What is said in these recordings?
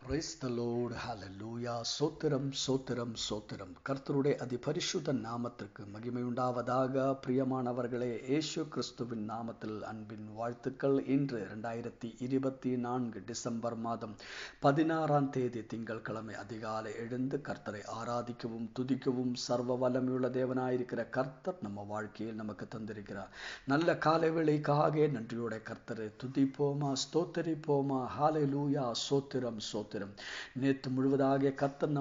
Praise the Lord. Hallelujah. சோத்திரம் சோத்திரம் சோத்திரம். கர்த்தருடைய அதிபரிசுத்த நாமத்திற்கு மகிமை உண்டாவதாக. பிரியமானவர்களே, இயேசு கிறிஸ்துவின் நாமத்தில் அன்பின் வாழ்த்துக்கள். இன்று 2024 டிசம்பர் மாதம் 16ஆம் தேதி திங்கட்கிழமை அதிகாலை எழுந்து கர்த்தரை ஆராதிக்கவும் துதிக்கவும் சர்வ வல்லமையுள்ள தேவனாயிருக்கிற கர்த்தர் நம்ம வாழ்க்கையில் நமக்கு தந்திருக்கிறார். நல்ல காலை வேளைக்காக நன்றியோட கர்த்தரை துதிப்போமா, ஸ்தோத்தரிப்போமா. ஹalleluya. சோத்திரம் சோத்திரம். நேற்று முழுவதாக கர்த்தர்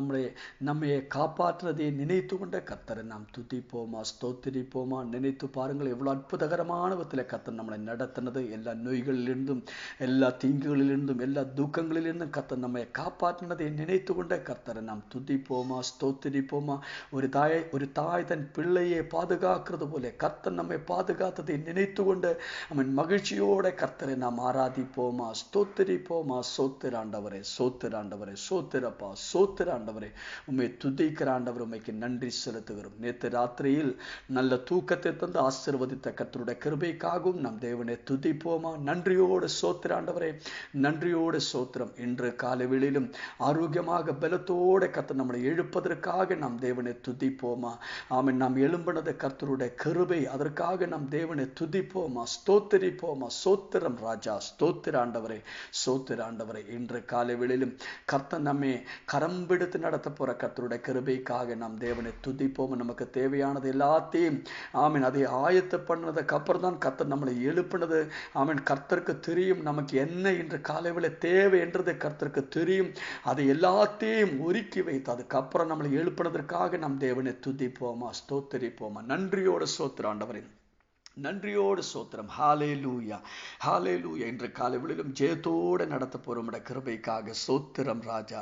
நம்மை காப்பாற்றுவதை நினைத்து கொண்ட கர்த்தரை நாம் துதிப்போமா, ஸ்தோத்திரிப்போமா. நினைத்து பாருங்கள், எவ்வளவு அற்புதகரமான விதத்தில் கர்த்தர் நம்மளை நடத்தினது. எல்லா நோய்களிலிருந்தும், எல்லா தீங்குகளிலிருந்தும், எல்லா துக்கங்களிலிருந்தும் கர்த்தர் நம்மை காப்பாற்றினதை நினைத்து கொண்ட கர்த்தரை நாம் துதிப்போமா, ஸ்தோத்திரிப்போமா. ஒரு தாய் தன் பிள்ளையை பாதுகாக்கிறது போல கர்த்தர் நம்மை பாதுகாத்ததை நினைத்து கொண்டு அவன் மகிழ்ச்சியோட கர்த்தரை நாம் ஆராதிப்போமா, ஸ்தோத்திரிப்போமா. சோத்திராண்டவரே, சோத்திராண்டவரே, சோத்திரப்பா, சோத்திராண்டவரே, உம்மை துதிக்கிற ஆண்டவர், உம்மைக்கு நன்றி செலுத்துகிறோம். நேற்று ராத்திரியில் நல்ல தூக்கத்தை தந்து ஆசீர்வதித்த கர்த்தருடைய கிருபைக்காகவும் நம் தேவனை துதிப்போமா. நன்றியோடு சோத்திராண்டவரே, நன்றியோடு சோத்திரம். இன்று காலை வேளையிலும் ஆரோக்கியமாக பலத்தோடு கர்த்தர் நம்மளை எழுப்பதற்காக நம் தேவனை துதிப்போமா. ஆமென். நாம் எழும்பினது கர்த்தருடைய கிருபை, அதற்காக நம் தேவனை துதிப்போமா, ஸ்தோத்திரிப்போமா. சோத்திரம் ராஜா, ஸ்தோத்திராண்டவரே, சோத்திராண்டவரே. இன்று காலை வேளையிலும் கர்த்தர் நம்மை கரம் பிடித்து நடத்த போற கர்த்தருடைய கிருபைக்காக நாம் தேவனை துதிப்போம். நமக்கு தேவையானது எல்லாத்தையும் ஆமீன் அதை ஆயத்த பண்ணதுக்கு அப்புறம் தான் கர்த்தர் நம்மளை எழுப்பினது. ஆமீன். கர்த்தருக்கு தெரியும் நமக்கு என்ன இன்று காலைவேளை தேவை என்றது கர்த்தருக்கு தெரியும். அதை எல்லாத்தையும் ஒதுக்கி வைத்து அதுக்கப்புறம் நம்மளை எழுப்பினதற்காக நாம் தேவனை துதிப்போமா, ஸ்தோத்திரிப்போமா. நன்றியோட சோத்திராண்டவரின் நன்றியோடு சோத்திரம். ஹalleluya, ஹalleluya. இன்று காலையிலும் ஜெயத்தோடு நடத்த போறோம் கிருபைக்காக சோத்திரம் ராஜா.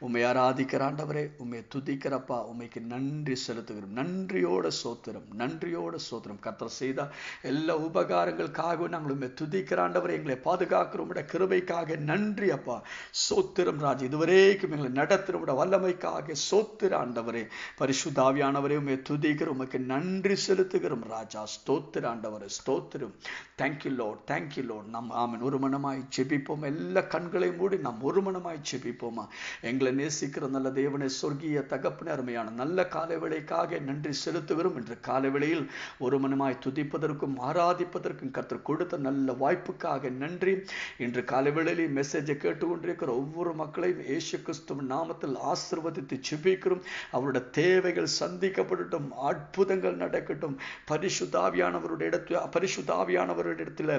உம்மை ஆராதிக்கிற ஆண்டவரே, உம்மை துதிக்கிறப்பா, உம்மைக்கு நன்றி செலுத்துகிறோம். நன்றியோட சோத்திரம், நன்றியோட சோத்திரம். கர்த்தர் செய்த எல்லா உபகாரங்களுக்காக நாங்கள் உம்மை துதிக்கிற ஆண்டவரே, எங்களை பாதுகாக்கிறோம் கிருபைக்காக நன்றி அப்பா. சோத்திரம் ராஜா. இதுவரைக்கும் எங்களை நடத்துகிற வல்லமைக்காக சோத்திர ஆண்டவரே, பரிசுத்த ஆவியானவரே, உம்மை துதிக்கிறோம், உமக்கு நன்றி செலுத்துகிறோம் ராஜா. ஸ்தோத்திர ஸ்தோத்திரம். Thank you Lord, thank you Lord. நாம் ஆமென் ஒரு மனமாய் ஜெபிப்போம். எல்லா கண்களையும் மூடி நாம் ஒரு மனமாய் ஜெபிப்போமா. எங்களை நேசிக்கிற நல்ல தேவனே, சொர்க்கிய தகப்பனே, அருமையான நல்ல காலை வேளைக்காக நன்றி செலுத்துகிறோம். இன்று காலை வேளையில் ஒரு மனமாய் துதிப்பதற்கும் ஆராதிப்பதற்கும் கர்த்தர் கொடுத்த நல்ல வாய்ப்புக்காக நன்றி. இன்று காலை வேளையில் மெசேஜை கேட்டுக்கொண்டிருக்கிற ஒவ்வொரு மக்களையும் இயேசு கிறிஸ்துவின் நாமத்தில் ஆசீர்வதித்து ஜெபிக்கிறோம். அவருடைய தேவைகள் சந்திக்கப்படட்டும், அற்புதங்கள் நடக்கட்டும். பரிசுத்த ஆவியானவருடைய பரிசுத்த ஆவியானவரிடத்தில்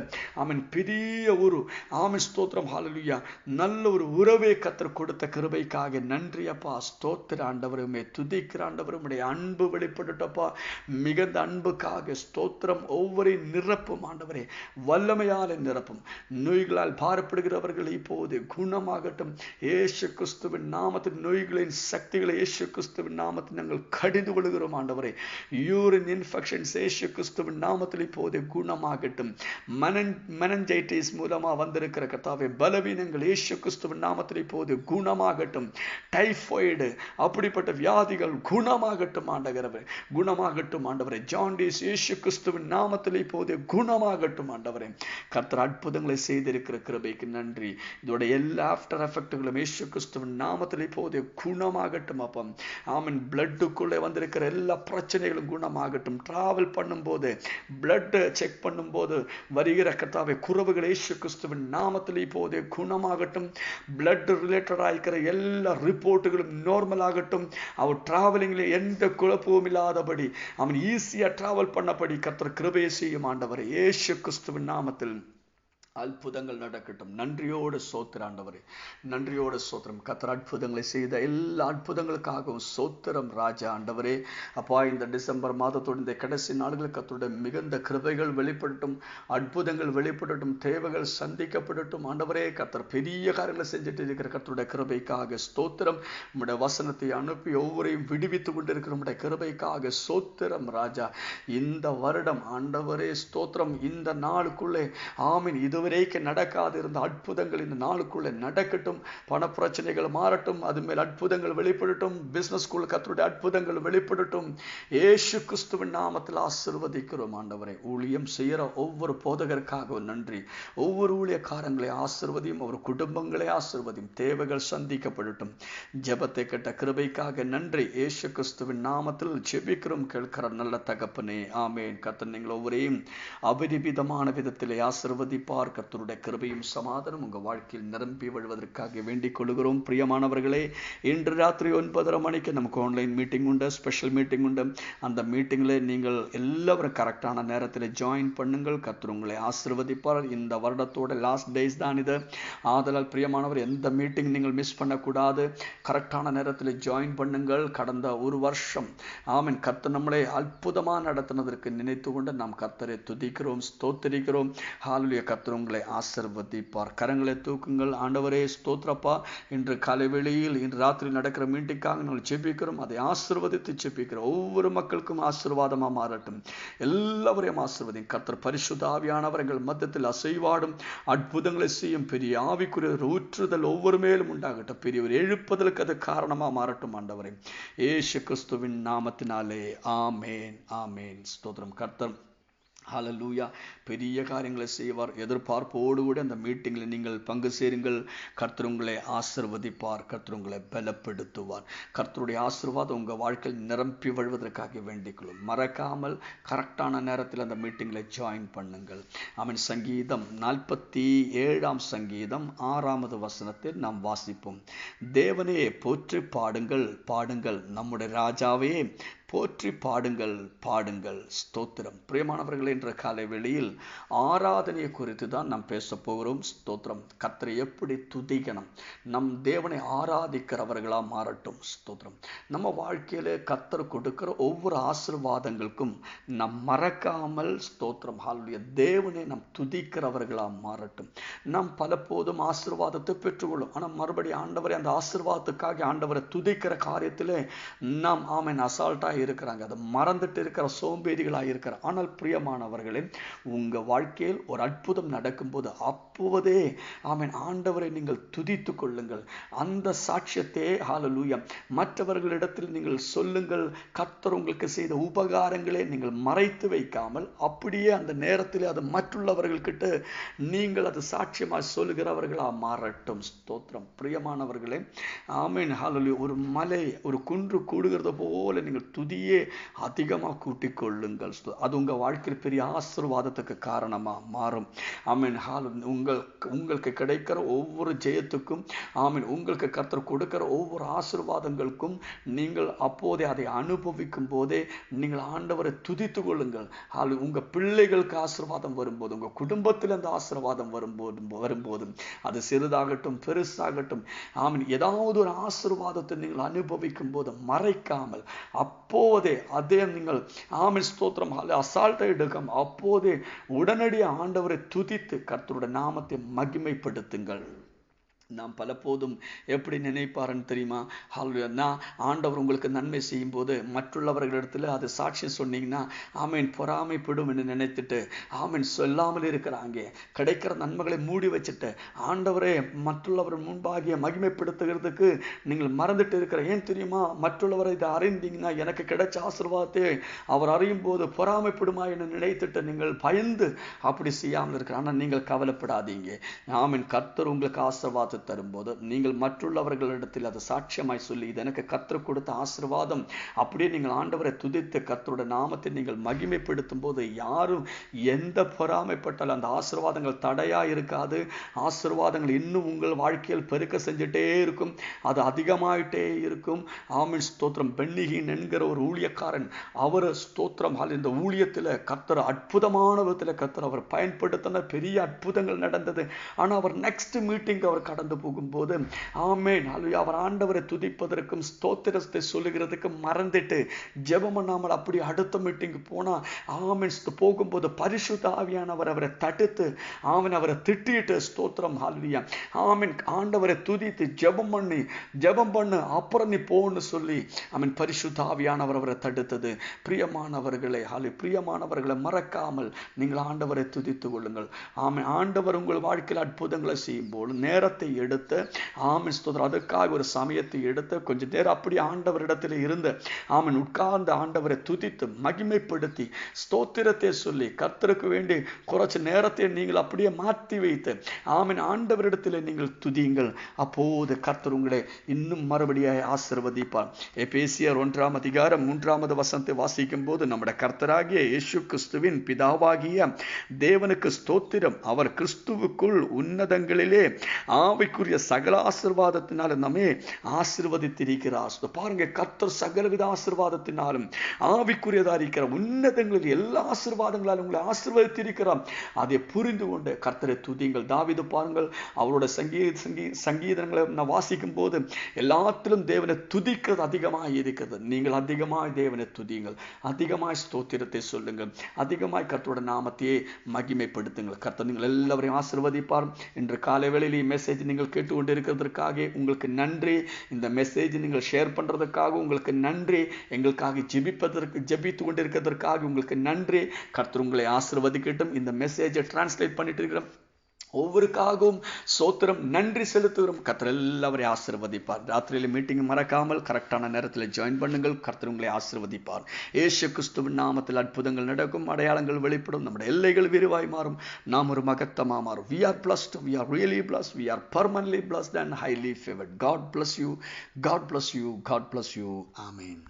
ஆமென் பெரிய ஒரு ஆமென் ஸ்தோத்திரம். ஹalleluya. நல்ல ஒரு உறவை கர்த்தர் கொடுத்த கிருபைக்காக நன்றி அப்பா. ஸ்தோத்திர ஆண்டவருமே, துதிக்கிற ஆண்டவருமே, அன்பு வெளிப்படட்டப்பா. மிகுந்த அன்புக்காக ஸ்தோத்திரம். ஒவ்வொரு நிரப்பும் ஆண்டவரே, வல்லமையால் நிரப்பும். நோய்களால் பாரப்படுகிறவர்கள் இப்போது குணமாகட்டும். இயேசு கிறிஸ்துவின் நாமத்தில் நோய்களின் சக்திகளை இயேசு கிறிஸ்துவின் நாமத்தில் நாங்கள் கடிந்து கொள்கிறோம் ஆண்டவரே. யூரின் இன்ஃபெக்ஷன்ஸ் இயேசு கிறிஸ்துவின் நாமத்தில் இப்போது குணமாகட்டும். மெனஞ்சைட்டிஸ் மூலமா வந்திருக்கிற கர்த்தாவே பலவீனங்கள் இயேசு கிறிஸ்துவின் நாமத்தில் இப்போது குணமாகட்டும். டைபாய்டு அப்படிப்பட்ட வியாதிகள் குணமாகட்டும் ஆண்டவரே, குணமாகட்டும் ஆண்டவரே. ஜாண்டிஸ் இயேசு கிறிஸ்துவின் நாமத்தில் இப்போது குணமாகட்டும் ஆண்டவரே. கர்த்தர் அற்புதங்களை செய்திருக்கிற கிருபைக்கு நன்றி. இதோட எல்லா ஆஃப்டர் எஃபெக்ட்களும் இயேசு கிறிஸ்துவின் நாமத்தில் இப்போது குணமாகட்டும் அப்பா. ஆமென். பிளட்டுக்குள்ளே வந்திருக்கிற எல்லா பிரச்சனைகளும் குணமாகட்டும். டிராவல் பண்ணும்போது பிளட் செக் பண்ணும்போது வருகிற கர்த்தாவே குறைவுகள் இயேசு கிறிஸ்துவின் நாமத்தில் இப்போது குணமாகட்டும். பிளட் ரிலேட்டட் ஆகிக்கிற எல்லா ரிப்போர்ட்டுகளும் நார்மல் ஆகட்டும். அவர் டிராவலிங்ல எந்த குழப்பமும் இல்லாதபடி அவன் ஈஸியா டிராவல் பண்ணபடி கர்த்தர் கிருபையை செய்யும் ஆண்டவரே. இயேசு கிறிஸ்துவின் நாமத்தில் அற்புதங்கள் நடக்கட்டும். நன்றியோடு சோத்திர ஆண்டவரே, நன்றியோடு சோத்திரம். கர்த்தர் அற்புதங்களை செய்த எல்லா அற்புதங்களுக்காகவும் சோத்திரம் ராஜா. ஆண்டவரே அப்பா, இந்த டிசம்பர் மாதத்தோடு இந்த கடைசி நாடுகள் கர்த்தருடைய மிகுந்த கிருபைகள் வெளிப்படட்டும், அற்புதங்கள் வெளிப்படட்டும், தேவைகள் சந்திக்கப்படட்டும் ஆண்டவரே. கர்த்தர் பெரிய காரியங்களை செஞ்சுட்டு இருக்கிற கர்த்தருடைய கிருபைக்காக ஸ்தோத்திரம். உம்முடைய வசனத்தை அனுப்பி ஒவ்வொருவரையும் விடுவித்து கொண்டிருக்கிற உம்முடைய கிருபைக்காக சோத்திரம் ராஜா. இந்த வருடம் ஆண்டவரே ஸ்தோத்திரம், இந்த நாளுக்குள்ளே ஆமீன் இது இதுவரைக்கும் நடக்காது இருந்த அற்புதங்கள் இந்த நாளுக்குள்ளே நடக்கட்டும். பண பிரச்சனைகள் மாறட்டும், அது மேல் அற்புதங்கள் வெளிப்படட்டும். பிசினஸ்குள்ள கர்த்தருடைய அற்புதங்கள் வெளிப்படட்டும். இயேசு கிறிஸ்துவின் நாமத்தில் ஆசீர்வதிக்கிறோம் ஆண்டவரே. ஊழியம் செய்கிற ஒவ்வொரு போதகருக்காக நன்றி. ஒவ்வொரு ஊழியக்காரங்களை ஆசீர்வதியும், ஒரு குடும்பங்களை ஆசீர்வதியும். தேவைகள் சந்திக்கப்படட்டும். ஜெபத்தை கேட்ட கிருபைக்காக நன்றி. இயேசு கிறிஸ்துவின் நாமத்தில் ஜெபிக்கிறோம் கேட்கிற நல்ல தகப்பனே, ஆமேன். கர்த்தர் நீங்கள் ஒவ்வொரையும் அபரிவிதமான விதத்திலே ஆசீர்வதிப்பார். கர்த்தருடைய கிருபையும் சமாதானம் உங்கள் வாழ்க்கையில் நிரம்பி வழுவதற்காக வேண்டிக் கொள்கிறோம். பிரியமானவர்களே, இன்று ராத்திரி 9:30 மணிக்கு நமக்கு ஆன்லைன் மீட்டிங் உண்டு, ஸ்பெஷல் மீட்டிங் உண்டு. அந்த மீட்டிங்கில் நீங்கள் எல்லாரும் கரெக்டான நேரத்தில் ஜாயின் பண்ணுங்கள். கர்த்தர் உங்களை ஆசீர்வதிப்பார். இந்த வருடத்தோட லாஸ்ட் டேஸ் தான் இது. ஆதலால் பிரியமானவர், எந்த மீட்டிங் நீங்கள் மிஸ் பண்ணக்கூடாது. கரெக்டான நேரத்தில் ஜாயின் பண்ணுங்கள். கடந்த ஒரு வருஷம் ஆமீன் கர்த்தர் நம்மளை அற்புதமாக நடத்தினதற்கு நினைத்து கொண்டு நாம் கர்த்தரை துதிக்கிறோம், ஸ்தோத்திரிக்கிறோம். ஹல்லேலூயா. கர்த்தர் உங்களை ஆசீர்வதிப்பார். கரங்களை தூக்குங்கள். ஆண்டவரே ஸ்தோத்திரப்பா, இன்று காலை வேளையில் இன்று ராத்திரி நடக்கிற மீட்டிங்காக நாங்கள் ஜெபிக்கிறோம். அதை ஆசீர்வதித்து ஜெபிக்கிறோம். ஒவ்வொரு மக்களுக்கும் ஆசீர்வாதமாக மாறட்டும். எல்லாவரையும் ஆசீர்வதி. கர்த்தர் பரிசுத்த ஆவியானவர் எங்கள் மத்தியில் அசைவாடும், அற்புதங்களை செய்யும். பெரிய ஆவிக்குரிய ஊற்றுதல் ஒவ்வொரு மேலும் உண்டாகட்டும். பெரிய ஒரு எழுப்புதலுக்கு அது காரணமாக மாறட்டும் ஆண்டவரே. இயேசு கிறிஸ்துவின் நாமத்தினாலே ஆமேன், ஆமேன். ஸ்தோத்திரம். கர்த்தர் ஹல்லேலூயா பெரிய காரியங்களை செய்வார். எதிர்பார்ப்போடு கூட அந்த மீட்டிங்கில் நீங்கள் பங்கு சேருங்கள். கர்த்தர் உங்களை ஆசீர்வதிப்பார். கர்த்தர் உங்களை பலப்படுத்துவார். கர்த்தருடைய ஆசீர்வாதம் உங்கள் வாழ்க்கையில் நிரம்பி வழுவதற்காக வேண்டிக்கொள்ளும். மறக்காமல் கரெக்டான நேரத்தில் அந்த மீட்டிங்கில் ஜாயின் பண்ணுங்கள். ஆமென். சங்கீதம் 47 சங்கீதம் 6வது வசனத்தில் நாம் வாசிப்போம். தேவனே போற்றி பாடுங்கள், பாடுங்கள், நம்முடைய ராஜாவே போற்றி பாடுங்கள், பாடுங்கள். ஸ்தோத்திரம். பிரியமானவர்கள், என்ற காலை வேளையில் ஆராதனையை குறித்து தான் நாம் பேச போகிறோம். ஸ்தோத்திரம். கர்த்தரை எப்படி துதிக்கணும், நம் தேவனை ஆராதிக்கிறவர்களா மாறட்டும். ஸ்தோத்திரம். நம்ம வாழ்க்கையில கர்த்தர் கொடுக்கிற ஒவ்வொரு ஆசீர்வாதங்களுக்கும் நாம் மறக்காமல் ஸ்தோத்திரம் ஹல்லேலூயா தேவனை நாம் துதிக்கிறவர்களா மாறட்டும். நாம் பல போதும் ஆசீர்வாதத்தை பெற்றுக்கொள்ளும். ஆனால் மறுபடியும் ஆண்டவரை அந்த ஆசீர்வாதத்துக்காக ஆண்டவரை துதிக்கிற காரியத்திலே நாம் ஆமென் அசால்ட்டாக இருக்கிறாங்க. அதை மறந்துட்டு இருக்கிற சோம்பேறிகளாக இருக்கிற. ஆனால் பிரியமானவர்களே, உங்க வாழ்க்கையில் ஒரு அற்புதம் நடக்கும்போது அப்போதே ஆமென் ஆண்டவரை நீங்கள் துதித்து கொள்ளுங்கள். அந்த சாட்சியத்தை ஹல்லேலூயா மற்றவர்களிடத்தில் நீங்கள் சொல்லுங்கள். கர்த்தர் உங்களுக்கு செய்த உபகாரங்களை நீங்கள் மறைத்து வைக்காமல் அப்படியே அந்த நேரத்தில் அது மற்றுள்ளவர்கள்கிட்ட நீங்கள் அது சாட்சியமாக சொல்லுகிறவர்களா மாறட்டும். ஸ்தோத்திரம். பிரியமானவர்களே, ஆமென் ஹல்லேலூயா ஒரு மலை ஒரு குன்று கூடுகிறது போல நீங்கள் துதியே அதிகமாக கூட்டிக் கொள்ளுங்கள். அது உங்க வாழ்க்கையில் பெரிய ஆசீர்வாதத்துக்கு காரணமா மாறும். ஆமென். உங்களுக்கு கிடைக்கிற ஒவ்வொரு ஜெயத்துக்கும் ஆமென் உங்களுக்கு கர்த்தர் கொடுக்கிற ஒவ்வொரு ஆசீர்வாதங்களுக்கும் நீங்கள் அப்போதே அதை அனுபவிக்கும் போதே நீங்கள் ஆண்டவரை துதித்து கொள்ளுங்கள். உங்க பிள்ளைகளுக்கு ஆசீர்வாதம் வரும்போது, உங்க குடும்பத்தில் அந்த ஆசீர்வாதம் வரும்போது அது சிறிதாகட்டும் பெருசாகட்டும் ஆமென் ஏதாவது ஒரு ஆசீர்வாதத்தை நீங்கள் அனுபவிக்கும் போது மறைக்காமல் அப்போதே அதே நீங்கள் ஆமென் ஸ்தோத்திரம் அசால்ட்டை எடுக்கும். அப்போதே உடனடியாக ஆண்டவரை துதித்து கர்த்தருடைய நாமத்தை மகிமைப்படுத்துங்கள். நாம் பல போதும் எப்படி நினைப்பாருன்னு தெரியுமா? நான் ஆண்டவர் உங்களுக்கு நன்மை செய்யும் போது மற்றுள்ளவர்களிடத்தில் அது சாட்சியம் சொன்னீங்கன்னா ஆமீன் பொறாமைப்படும் என்று நினைத்துட்டு ஆமீன் சொல்லாமல் இருக்கிறாங்க. கிடைக்கிற நன்மைகளை மூடி வச்சுட்டு ஆண்டவரே மற்றுள்ளவர் முன்பாகிய மகிமைப்படுத்துகிறதுக்கு நீங்கள் மறந்துட்டு இருக்கிற. ஏன் தெரியுமா? மற்றுள்ளவரை இதை அறிந்தீங்கன்னா எனக்கு கிடைச்ச ஆசீர்வாதத்தை அவர் அறியும் போது பொறாமைப்படுமா என்று நினைத்துட்டு நீங்கள் பயந்து அப்படி செய்யாமல் இருக்கிற. ஆனால் நீங்கள் கவலைப்படாதீங்க. ஆமீன் கர்த்தர் உங்களுக்கு ஆசீர்வாதத்தை தரும்போது நீங்கள் மற்றுள்ளவர்களிடத்தில் அதை சாட்சியமாய் சொல்லி இது எனக்கு கர்த்தர் கொடுத்த ஆசீர்வாதம் அப்படியே நீங்கள் ஆண்டவரை துதித்து கர்த்தருடைய நாமத்தை நீங்கள் மகிமைப்படுத்தும் போது யாரும் எந்த பொறாமைப்பட்டாலும் அந்த ஆசீர்வாதங்கள் தடையா இருக்காது. ஆசீர்வாதங்கள் இன்னும் உங்கள் வாழ்க்கையில் பெருக்க செஞ்சுட்டே இருக்கும். அது அதிகமாயிட்டே இருக்கும். ஆமென் ஸ்தோத்திரம். பென்னிகின் என்கிற ஒரு ஊழியக்காரன் அவர் ஸ்தோத்திரம் இந்த ஊழியத்தில் கர்த்தர் அற்புதமான விதத்தில் கர்த்தர் அவர் பயன்படுத்தின பெரிய அற்புதங்கள் நடந்தது. ஆனால் அவர் நெக்ஸ்ட் மீட்டிங் அவர் கடந்து கடந்து போகும்போது ஆமென் ஹல்லேலூயா அவர் ஆண்டவரை துதிப்பதற்கும் ஸ்தோத்திரத்தை சொல்லுகிறதுக்கும் மறந்துட்டு ஜெபம் பண்ணாமல் அப்படி அடுத்த மீட்டிங் போனா ஆமென் போகும்போது பரிசுத்த ஆவியானவர் அவரை தடுத்து ஆமென் அவரை திட்டிட்டு ஸ்தோத்திரம் ஹல்லேலூயா ஆமென் ஆண்டவரை துதித்து ஜெபம் பண்ணு அப்புறம் நீ போன்னு சொல்லி ஆமென் பரிசுத்த ஆவியானவர் அவரை தடுத்தது. பிரியமானவர்களே பிரியமானவர்களை மறக்காமல் நீங்கள் ஆண்டவரை துதித்துக் கொள்ளுங்கள். ஆமென் ஆண்டவர் உங்கள் வாழ்க்கையில் அற்புதங்களை செய்யும் போது நேரத்தை எடுத்து ஆமென் ஸ்தோத்திரம் அதற்காக ஒரு சமயத்தை எடுத்து கொஞ்ச நேரம் அப்படி ஆண்டவரிடத்தில் இருந்து ஆமென் உட்கார்ந்து ஆண்டவரை துதித்து மகிமைப்படுத்தி ஸ்தோத்திரத்தை சொல்லி கர்த்தருக்கு வேண்டி குறைச்ச நேரத்தை நீங்கள் அப்படியே மாற்றி வைத்து ஆமென் ஆண்டவரிடத்தில் நீங்கள் துதியுங்கள். அப்போது கர்த்தர் உங்களை இன்னும் மறுபடியாக ஆசீர்வதிப்பார். எபேசியர் 1:3 வாசிக்கும் போது நம்முடைய கர்த்தராகிய இயேசு கிறிஸ்துவின் பிதாவாகிய தேவனுக்கு ஸ்தோத்திரம், அவர் கிறிஸ்துவுக்குள் உன்னதங்களிலே ஆவிக்குரிய சகல ஆசீர்வாதத்தினாலும் நம்மை ஆசீர்வதித்திருக்கிறார். பாருங்க, கர்த்தர் சகலவித ஆசீர்வாதத்தினாலும் ஆவிக்குரியதா இருக்கிற உன்னதங்களில் எல்லா ஆசீர்வாதங்களாலும் உங்களை ஆசீர்வதித்திருக்கிறார். அதை புரிந்து கொண்டு கர்த்தரை துதியுங்கள். தாவீது பாருங்கள், அவரோட சங்கீதங்களை நான் வாசிக்கும் போது எல்லாத்திலும் தேவனை துதிக்கிறது அதிகமாக இருக்கிறது. நீங்கள் அதிகமாய் தேவனை துதியுங்கள், அதிகமாய் ஸ்தோத்திரத்தை சொல்லுங்கள், அதிகமாய் கர்த்தருடைய நாமத்தையே மகிமைப்படுத்துங்கள். கர்த்தர் நீங்கள் எல்லாவரையும் ஆசீர்வதிப்பார். இன்று காலை வேளையில் மெசேஜ் நீங்கள் கேட்டுக்கொண்டு இருக்கிறதற்காக உங்களுக்கு நன்றி. இந்த மெசேஜ் நீங்கள் ஷேர் பண்றதுக்காக உங்களுக்கு நன்றி. எங்களுக்காக ஜெபித்து கொண்டு இருக்கிறதற்காக உங்களுக்கு நன்றி. கர்த்தர் உங்களை ஆசீர்வதிக்கட்டும். இந்த மெசேஜை டிரான்ஸ்லேட் பண்ணிட்டு இருக்கிறோம் ஒவ்வொருக்காகவும் சோத்திரம் நன்றி செலுத்துகிறோம். கர்த்தர் எல்லாவரையும் ஆசீர்வதிப்பார். ராத்திரியில மீட்டிங் மறக்காமல் கரெக்டான நேரத்தில் ஜாயின் பண்ணுங்கள். கர்த்தர் உங்களை ஆசீர்வதிப்பார். இயேசு கிறிஸ்துவின் நாமத்தில் அற்புதங்கள் நடக்கும், அடையாளங்கள் வெளிப்படும், நம்முடைய எல்லைகள் விரிவாய் மாறும், நாம் ஒரு மகத்தமா மாறும். We are blessed, we are really blessed, we are permanently blessed and highly favored. God bless you, God bless you, God bless you. Amen.